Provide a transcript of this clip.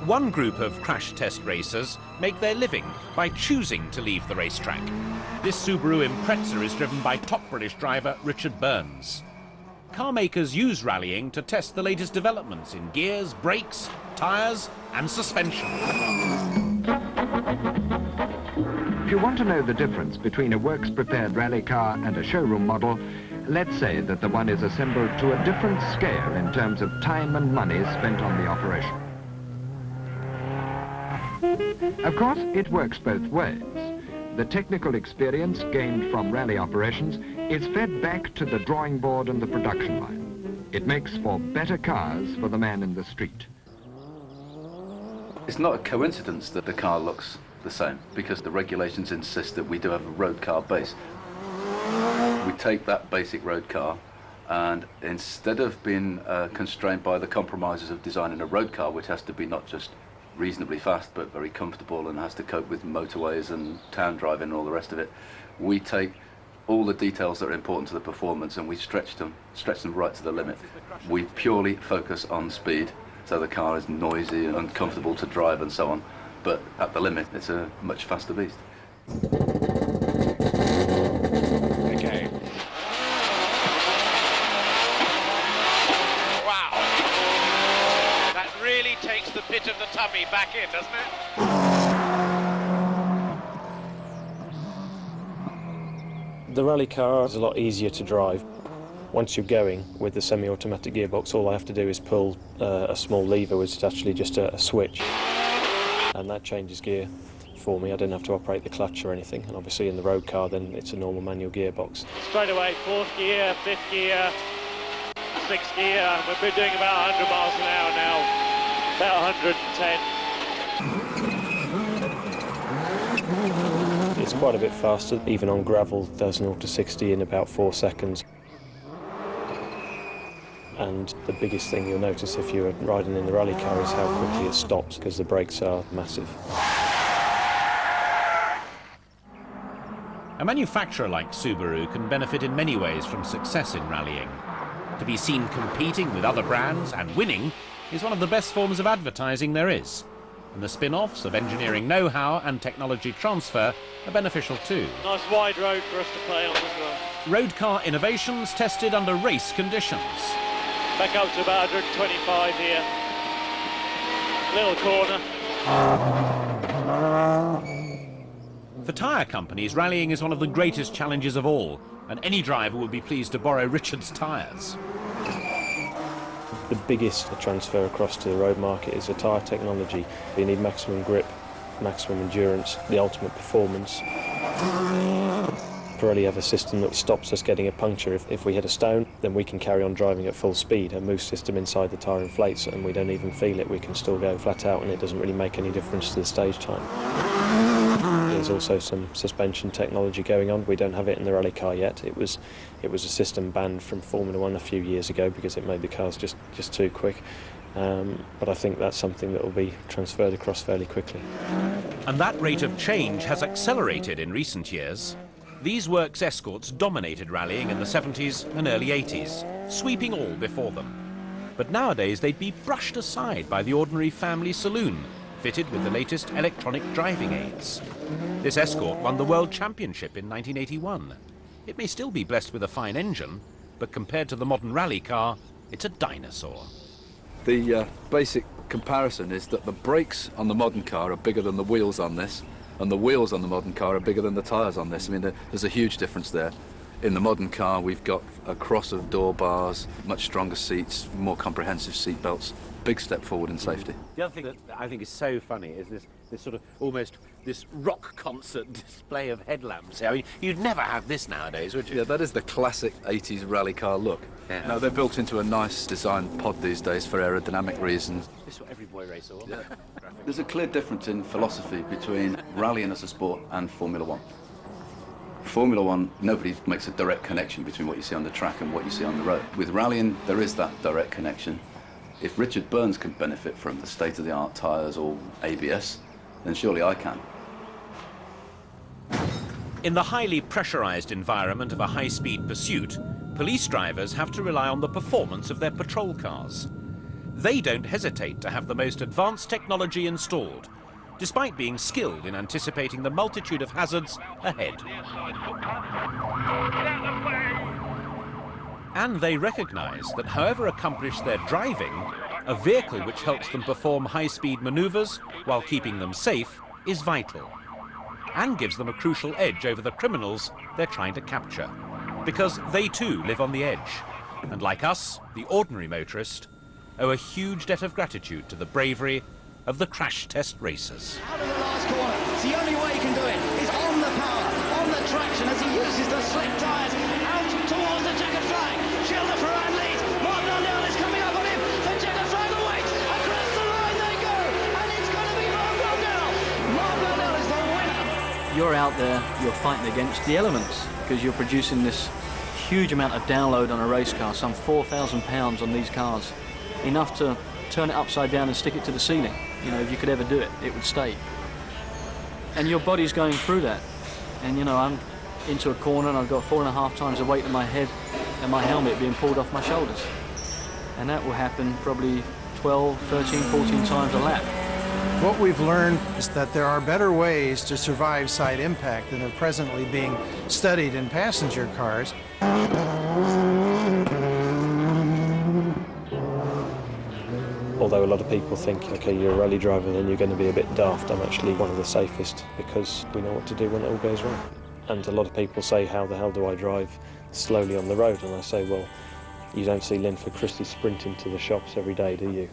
One group of crash test racers make their living by choosing to leave the racetrack. This Subaru Impreza is driven by top British driver Richard Burns. Car makers use rallying to test the latest developments in gears, brakes, tyres and suspension. If you want to know the difference between a works-prepared rally car and a showroom model, let's say that the one is assembled to a different scale in terms of time and money spent on the operation. Of course, it works both ways. The technical experience gained from rally operations is fed back to the drawing board and the production line. It makes for better cars for the man in the street. It's not a coincidence that the car looks the same, because the regulations insist that we do have a road car base. We take that basic road car, and instead of being constrained by the compromises of designing a road car, which has to be not just reasonably fast but very comfortable and has to cope with motorways and town driving and all the rest of it, we take all the details that are important to the performance and we stretch them right to the limit. We purely focus on speed, so the car is noisy and uncomfortable to drive and so on, but at the limit it's a much faster beast. Okay. Wow! That really takes the pit of the tummy back in, doesn't it? The rally car is a lot easier to drive. Once you're going with the semi-automatic gearbox, all I have to do is pull a small lever, which is actually just a switch, and that changes gear for me. I don't have to operate the clutch or anything, and obviously in the road car then it's a normal manual gearbox. Straight away, fourth gear, fifth gear, sixth gear. We've been doing about 100 miles an hour now, about 110. It's quite a bit faster. Even on gravel, does 0 to 60 in about 4 seconds. And the biggest thing you'll notice if you're riding in the rally car is how quickly it stops, because the brakes are massive. A manufacturer like Subaru can benefit in many ways from success in rallying. To be seen competing with other brands and winning is one of the best forms of advertising there is. And the spin-offs of engineering know-how and technology transfer are beneficial too. Nice wide road for us to play on as well. Road car innovations tested under race conditions. Back up to about 125 here. Little corner. For tyre companies, rallying is one of the greatest challenges of all, and any driver would be pleased to borrow Richard's tyres. The biggest transfer across to the road market is the tyre technology. You need maximum grip, maximum endurance, the ultimate performance. Pirelli have a system that stops us getting a puncture. If we hit a stone, then we can carry on driving at full speed. A mousse system inside the tyre inflates and we don't even feel it. We can still go flat out and it doesn't really make any difference to the stage time. There's also some suspension technology going on. We don't have it in the rally car yet. It was a system banned from Formula One a few years ago because it made the cars just too quick. But I think that's something that will be transferred across fairly quickly. And that rate of change has accelerated in recent years. These works escorts dominated rallying in the 70s and early 80s, sweeping all before them. But nowadays they'd be brushed aside by the ordinary family saloon, fitted with the latest electronic driving aids. This escort won the World Championship in 1981. It may still be blessed with a fine engine, but compared to the modern rally car, it's a dinosaur. The basic comparison is that the brakes on the modern car are bigger than the wheels on this, and the wheels on the modern car are bigger than the tyres on this. I mean, there's a huge difference there. In the modern car, we've got a cross of door bars, much stronger seats, more comprehensive seat belts. Big step forward in safety. The other thing that I think is so funny is this sort of almost this rock concert display of headlamps. I mean, you'd never have this nowadays, would you? Yeah, that is the classic 80s rally car look. Yeah. Now, they're built into a nice design pod these days for aerodynamic reasons. This is what every boy racer wants. Yeah. There's a clear difference in philosophy between rallying as a sport and Formula One. Formula One, nobody makes a direct connection between what you see on the track and what you see on the road. With rallying, there is that direct connection. If Richard Burns can benefit from the state-of-the-art tyres or ABS, then surely I can. In the highly pressurized environment of a high-speed pursuit, police drivers have to rely on the performance of their patrol cars. They don't hesitate to have the most advanced technology installed, despite being skilled in anticipating the multitude of hazards ahead. And they recognise that however accomplished their driving, a vehicle which helps them perform high-speed manoeuvres while keeping them safe is vital, and gives them a crucial edge over the criminals they're trying to capture, because they too live on the edge, and like us, the ordinary motorist, owe a huge debt of gratitude to the bravery of the crash test racers. Out of the last corner, it's the only way he can do it. He's on the power, on the traction as he uses the slick tyres out towards the checkered flag. Gilles de Ferran leads. Marc Blundell is coming up on him. The checkered flag awaits. Across the line they go, and it's going to be Marc Blundell. Marc Blundell is the winner. You're out there, you're fighting against the elements because you're producing this huge amount of download on a race car, some 4,000 pounds on these cars, enough to turn it upside down and stick it to the ceiling. You know, if you could ever do it, it would stay. And your body's going through that. And you know, I'm into a corner and I've got 4.5 times the weight of my head and my helmet being pulled off my shoulders. And that will happen probably 12, 13, 14 times a lap. What we've learned is that there are better ways to survive side impact than are presently being studied in passenger cars. Although a lot of people think, okay, you're a rally driver, then you're going to be a bit daft, I'm actually one of the safest because we know what to do when it all goes wrong. And a lot of people say, how the hell do I drive slowly on the road? And I say, well, you don't see Linford Christie sprinting to the shops every day, do you?